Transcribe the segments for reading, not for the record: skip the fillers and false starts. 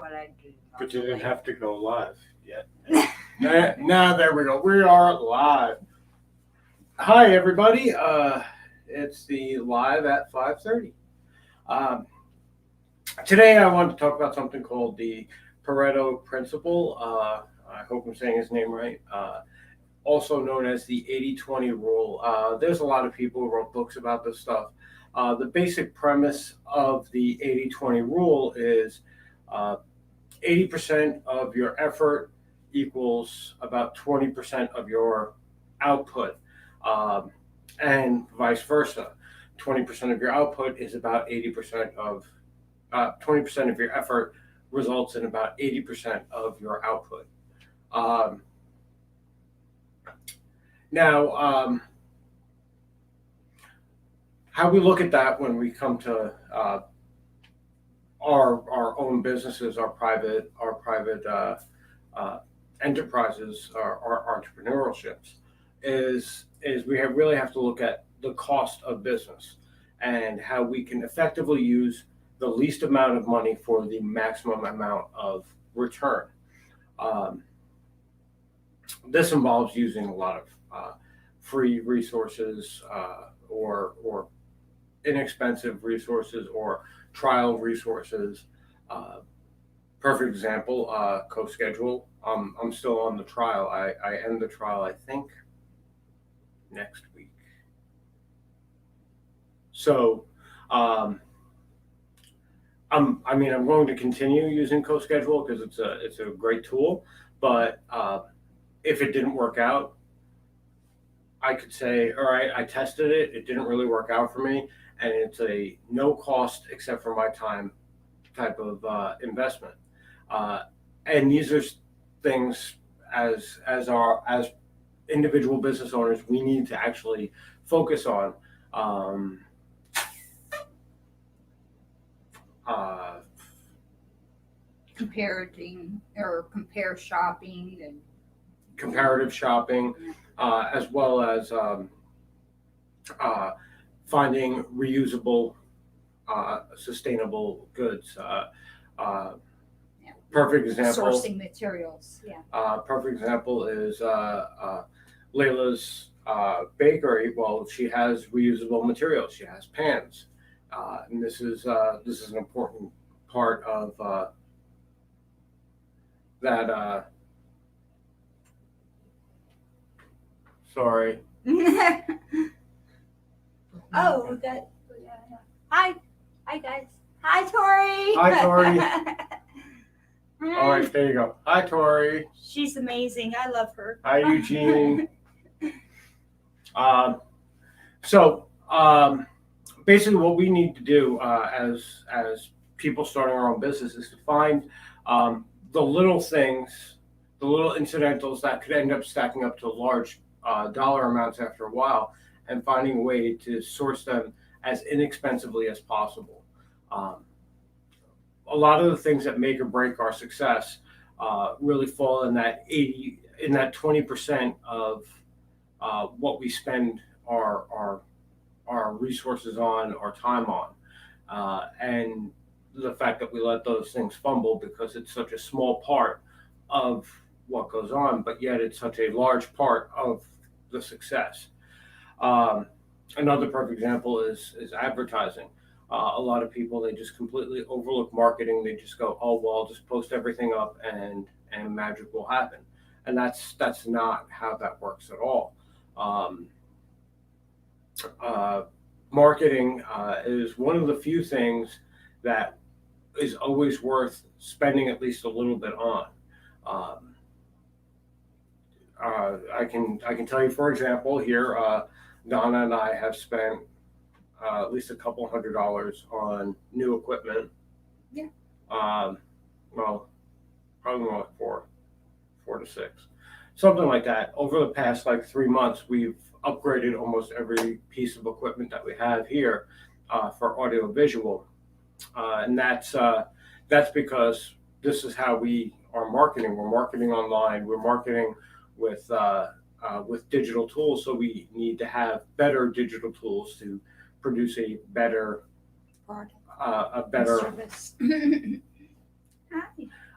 what I do. But you didn't normally. have to go live yet. Now there we go. We are live. Hi everybody. It's the live at 5:30. Um, Today I want to talk about something called the Pareto Principle. I hope I'm saying his name right. Also known as the 80-20 rule. There's a lot of people who wrote books about this stuff. The basic premise of the 80-20 rule is uh, 80% of your effort equals about 20% of your output, um, and vice versa. 20% of your output is about 80% of 20% of your effort results in about 80% of your output. Um, now, how we look at that when we come to our own businesses, our private enterprises, our entrepreneurships, is we really have to look at the cost of business and how we can effectively use the least amount of money for the maximum amount of return. Um, this involves using a lot of free resources, or inexpensive resources, or trial resources. Uh, Perfect example, co-schedule. I'm still on the trial. I end the trial, I think, next week. So, um, I'm going to continue using co-schedule because it's a great tool. But if it didn't work out, I could say, all right, I tested it. It didn't really work out for me, and it's a no cost except for my time type of investment. Uh, and these are things as individual business owners we need to actually focus on. Um, uh, Compare shopping and Comparative shopping, as well as uh, finding reusable, sustainable goods. Uh, yeah, Perfect example. sourcing materials. Yeah. Perfect example is Layla's bakery. Well, she has reusable materials. She has pans, and this is an important part of that. Sorry. Oh, that. Yeah. Hi, guys. Hi, Tori. Hi, Tori. All right, there you go. Hi, Tori. She's amazing. I love her. Hi, Eugene. Um, so basically, what we need to do as people starting our own business is to find the little things, the little incidentals that could end up stacking up to large dollar amounts after a while, and finding a way to source them as inexpensively as possible. Um, a lot of the things that make or break our success really fall in that 20% of what we spend our resources on, our time on, and the fact that we let those things fumble because it's such a small part of what goes on, but yet it's such a large part of the success. Um, Another perfect example is advertising. A lot of people, they just completely overlook marketing. They just go, oh well, I'll just post everything up and magic will happen, and that's not how that works at all. Um, uh, Marketing is one of the few things that is always worth spending at least a little bit on. Um, I can tell you, for example, here, Donna and I have spent at least a couple $100 on new equipment. Yeah. Well, probably more like four to six, something like that. Over the past like 3 months, we've upgraded almost every piece of equipment that we have here for audio visual, and that's because this is how we are marketing. We're marketing online. We're marketing with digital tools. So we need to have better digital tools to produce a better Product. a better Service.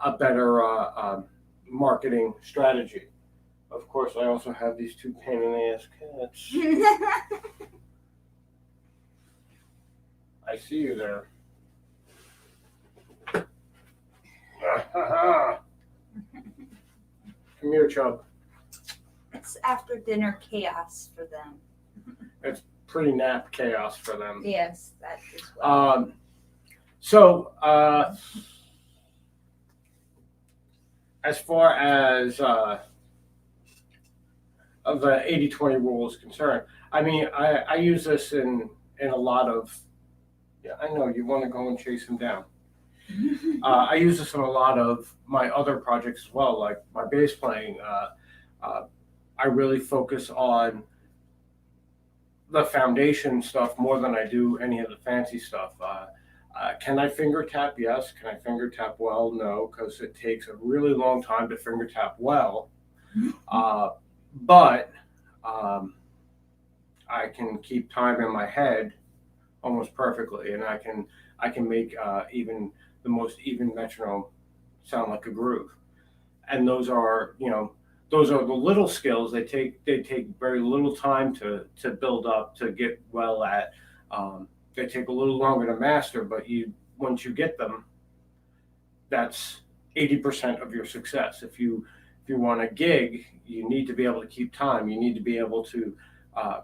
a better marketing strategy. Of course, I also have these two pain in the ass cats. I see you there. Come here, Chubb. It's after dinner chaos for them. Pretty nap chaos for them. Yes, that is well. So, as far as the 80-20 rule is concerned, I mean, I use this in a lot of, yeah, I know you want to go and chase him down. I use this in a lot of my other projects as well, like my bass playing. I really focus on the foundation stuff more than I do any of the fancy stuff. Can I finger tap? Yes. Can I finger tap well? No, because it takes a really long time to finger tap well. But I can keep time in my head almost perfectly, and I can make even the most even metronome sound like a groove. And those are the little skills. They take very little time to build up, to get well at. They take a little longer to master, but once you get them, that's 80% of your success. If you want a gig, you need to be able to keep time. You need to be able to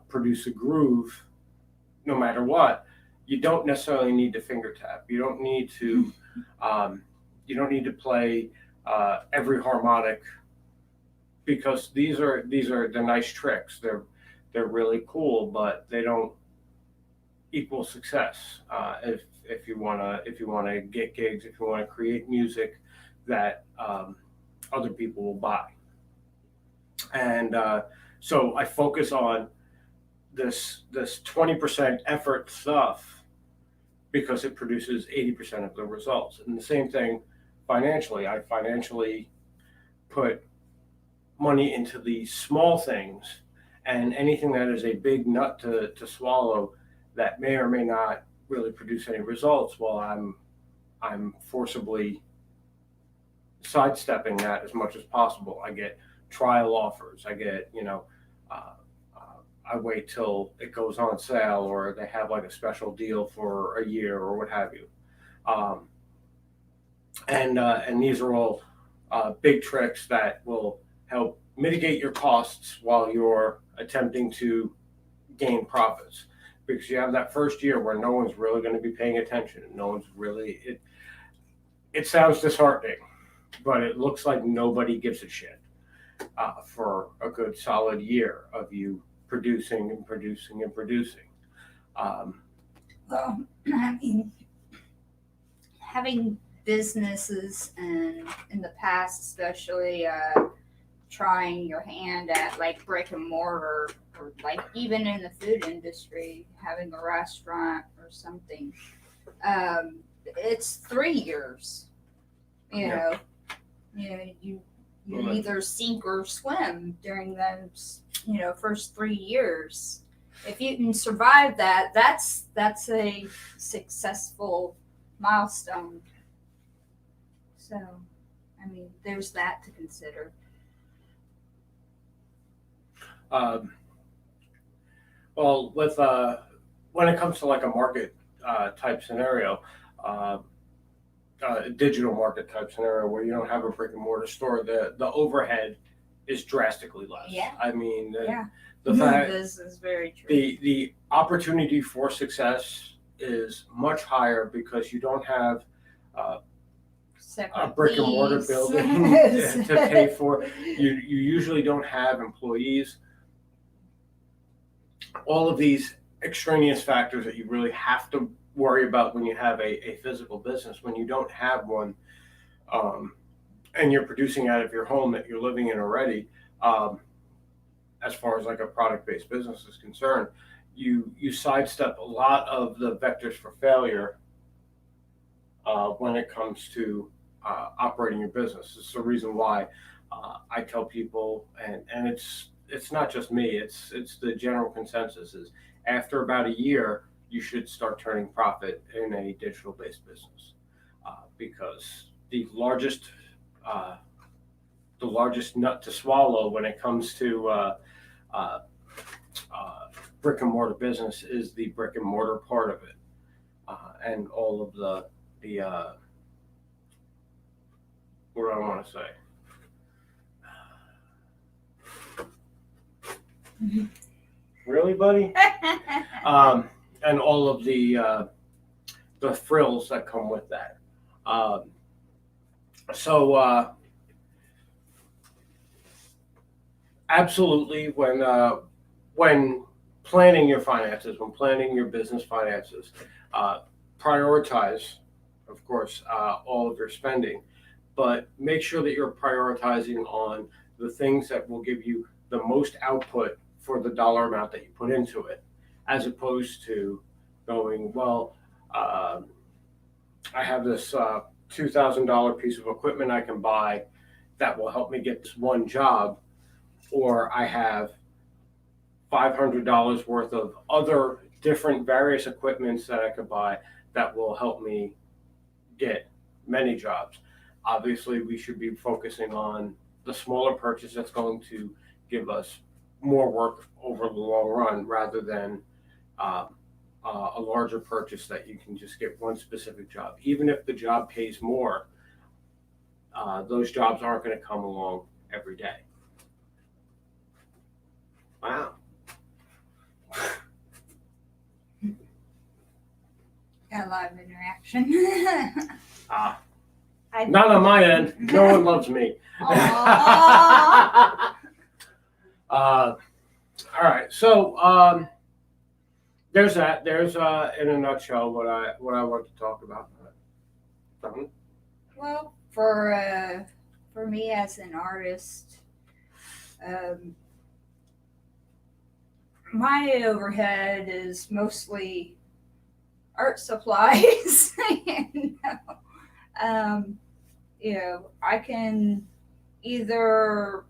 produce a groove, no matter what. You don't necessarily need to finger tap. You don't need to play every harmonic, because these are the nice tricks. They're really cool, but they don't equal success. If you wanna get gigs, if you wanna create music that other people will buy, and so I focus on this 20% effort stuff because it produces 80% of the results. And the same thing financially. I financially put money into the small things, and anything that is a big nut to swallow that may or may not really produce any results, well, I'm forcibly sidestepping that as much as possible. I get trial offers. I get I wait till it goes on sale, or they have like a special deal for a year or what have you. And these are all big tricks that will help mitigate your costs while you're attempting to gain profits. Because you have that first year where no one's really going to be paying attention. No one's really, it sounds disheartening, but it looks like nobody gives a shit for a good solid year of you producing and producing and producing. Well, I mean, having businesses, and in the past especially, trying your hand at like brick and mortar, or like even in the food industry, having a restaurant or something, it's 3 years. You either sink or swim during those first 3 years. If you can survive that, that's a successful milestone. So, I mean, there's that to consider. Well, with when it comes to like a market type scenario, a digital market type scenario where you don't have a brick and mortar store, the overhead is drastically less. Yeah. I mean, the fact this is very true. The opportunity for success is much higher because you don't have a brick and mortar building to pay for. You usually don't have employees. All of these extraneous factors that you really have to worry about when you have a physical business. When you don't have one, and you're producing out of your home that you're living in already, as far as like a product-based business is concerned, you sidestep a lot of the vectors for failure when it comes to operating your business. It's the reason why I tell people, and it's not just me, it's the general consensus is after about a year, you should start turning profit in a digital-based business, because the largest nut to swallow when it comes to uh, brick and mortar business is the brick and mortar part of it, and all of the what do I want to say? Really, buddy? And all of the frills that come with that. So absolutely, when planning your finances, when planning your business finances, prioritize, of course, all of your spending, but make sure that you're prioritizing on the things that will give you the most output for the dollar amount that you put into it, as opposed to going, well, I have this $2,000 piece of equipment I can buy that will help me get this one job, or I have $500 worth of other different various equipments that I could buy that will help me get many jobs. Obviously, we should be focusing on the smaller purchase that's going to give us more work over the long run, rather than a larger purchase that you can just get one specific job. Even if the job pays more, those jobs aren't going to come along every day. Wow. Got a lot of interaction. Not on my end. No one loves me. All right. So there's that. There's in a nutshell what I want to talk about. Well, for me as an artist, my overhead is mostly art supplies. I can either,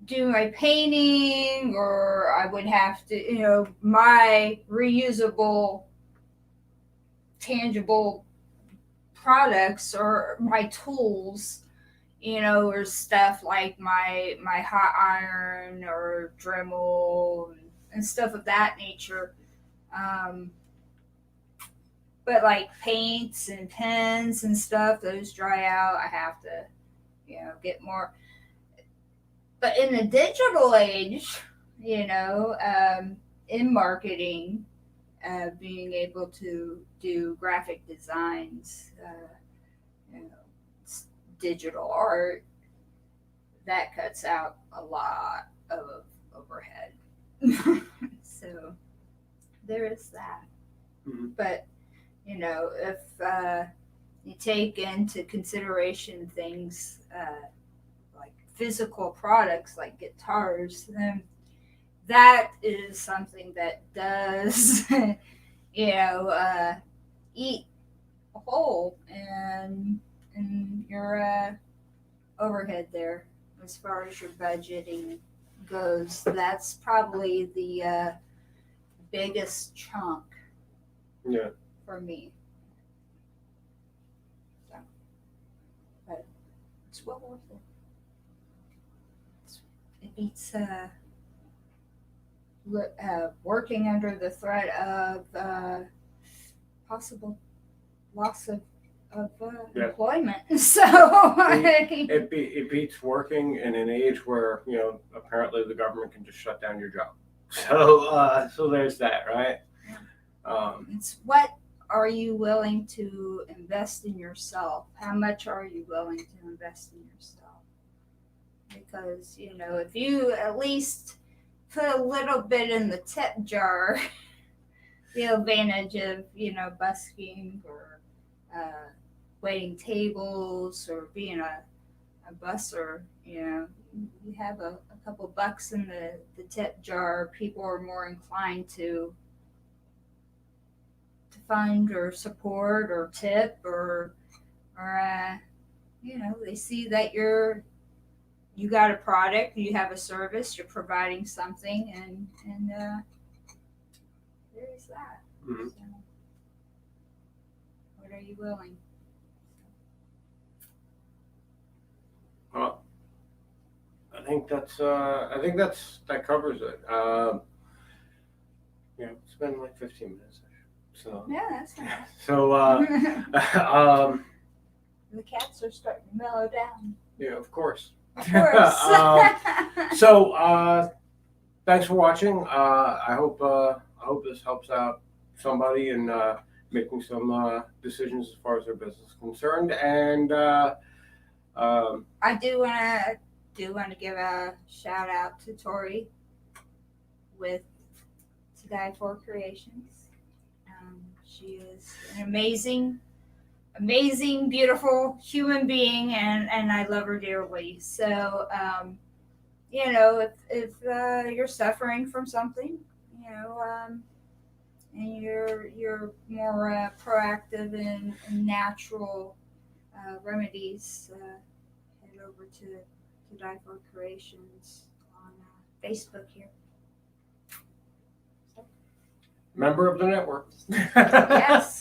do my painting, or I would have to, my reusable, tangible products or my tools, or stuff like my hot iron or Dremel and stuff of that nature. But like paints and pens and stuff, those dry out. I have to, get more. But in the digital age, in marketing, being able to do graphic designs, digital art, that cuts out a lot of overhead. So there is that. Mm-hmm. But, if you take into consideration things like physical products like guitars, then that is something that does, eat a hole in your overhead there as far as your budgeting goes. That's probably the biggest chunk. Yeah. For me. So, but it's well worth it. It beats working under the threat of possible loss of employment. So it beats working in an age where apparently the government can just shut down your job. So there's that, right? It's what are you willing to invest in yourself? How much are you willing to invest in yourself? Because if you at least put a little bit in the tip jar, the advantage of busking or waiting tables or being a busser, you have a couple bucks in the tip jar, people are more inclined to fund or support or tip or they see that you got a product, you have a service, you're providing something, and there's that. Mm-hmm. So, what are you willing that covers it. It's been like 15 minutes. So Yeah, that's nice. so The cats are starting to mellow down. yeah, of course. Of course. So thanks for watching. I hope this helps out somebody in making some decisions as far as their business is concerned. And I do want to give a shout out to Tori with To Die For Creations. She is an amazing, beautiful human being, and I love her dearly. So, if you're suffering from something, and you're more proactive in natural remedies, head over to Die For Creations on Facebook here. member of the network. Yes.